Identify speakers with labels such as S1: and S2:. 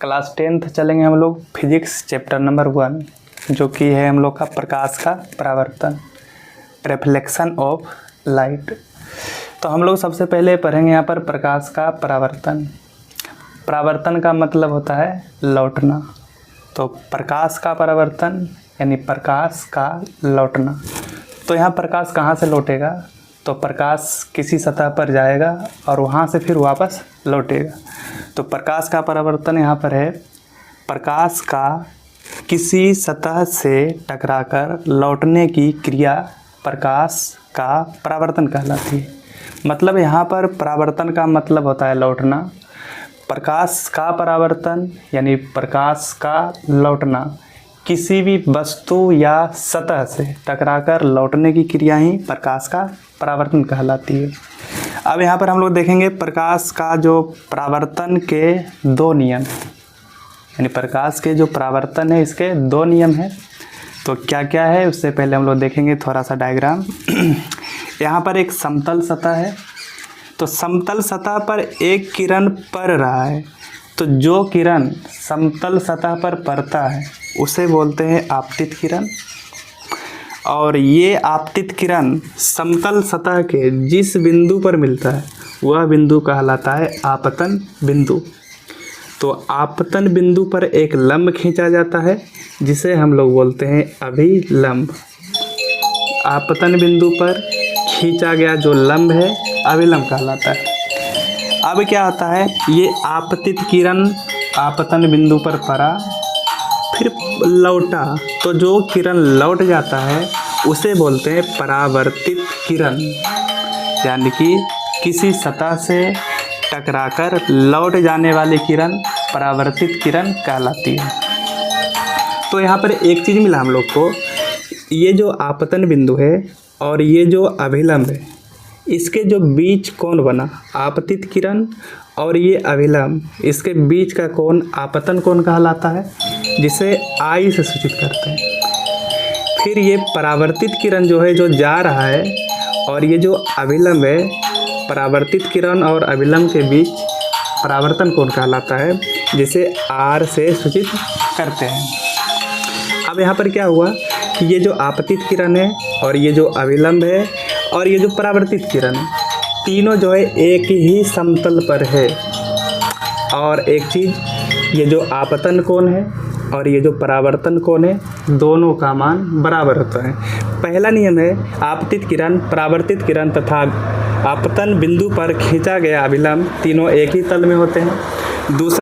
S1: Class 10th चलेंगे हम लोग फिजिक्स चैप्टर नंबर 1, जो कि है हम लोग का प्रकाश का परावर्तन, रिफ्लेक्शन ऑफ लाइट। तो हम लोग सबसे पहले पढ़ेंगे यहाँ पर प्रकाश का परावर्तन। परावर्तन का मतलब होता है लौटना। तो प्रकाश का परावर्तन यानी प्रकाश का लौटना। तो यहाँ प्रकाश कहाँ से लौटेगा? तो प्रकाश किसी सतह पर जाएगा और वहाँ से फिर वापस लौटेगा। तो प्रकाश का परावर्तन यहाँ पर है प्रकाश का किसी सतह से टकराकर लौटने की क्रिया प्रकाश का परावर्तन कहलाती है। मतलब यहाँ पर परावर्तन का मतलब होता है लौटना। प्रकाश का परावर्तन यानी प्रकाश का लौटना किसी भी वस्तु या सतह से टकराकर लौटने की क्रिया ही प्रकाश का परावर्तन कहलाती है। अब यहाँ पर हम लोग देखेंगे प्रकाश का जो परावर्तन के दो नियम, यानी प्रकाश के जो परावर्तन है इसके दो नियम हैं। तो क्या क्या है उससे पहले हम लोग देखेंगे थोड़ा सा डायग्राम। यहाँ पर एक समतल सतह है। तो समतल सतह पर एक किरण पड़ रहा है। तो जो किरण समतल सतह पर पड़ता है उसे बोलते हैं आपतित किरण। और ये आपतित किरण समतल सतह के जिस बिंदु पर मिलता है वह बिंदु कहलाता है आपतन बिंदु। तो आपतन बिंदु पर एक लंब खींचा जाता है जिसे हम लोग बोलते हैं अभिलंब। आपतन बिंदु पर खींचा गया जो लंब है अभिलंब कहलाता है। अब क्या होता है, ये आपतित किरण आपतन बिंदु पर पड़ा फिर लौटा, तो जो किरण लौट जाता है उसे बोलते हैं परावर्तित किरण। यानी कि किसी सतह से टकराकर लौट जाने वाली किरण परावर्तित किरण कहलाती है। तो यहाँ पर एक चीज़ मिला हम लोग को, ये जो आपतन बिंदु है और ये जो अभिलंब है इसके जो बीच कोण बना आपतित किरण और ये अभिलंब, इसके बीच का कोण आपतन कोण कहलाता है, जिसे आई से सूचित करते हैं। फिर ये परावर्तित किरण जो है जो जा रहा है और ये जो अभिलंब है, परावर्तित किरण और अभिलंब के बीच परावर्तन कोण कहलाता है, जिसे आर से सूचित करते हैं। अब यहाँ पर क्या हुआ कि ये जो आपतित किरण है और ये जो अभिलंब है और ये जो परावर्तित किरण है, तीनों जो है एक ही समतल पर है। और एक चीज़, ये जो आपतन कोण है और ये जो परावर्तन कोण है, दोनों का मान बराबर होता है। पहला नियम है आपतित किरण, परावर्तित किरण तथा आपतन बिंदु पर खींचा गया अभिलंब तीनों एक ही तल में होते हैं। दूसरा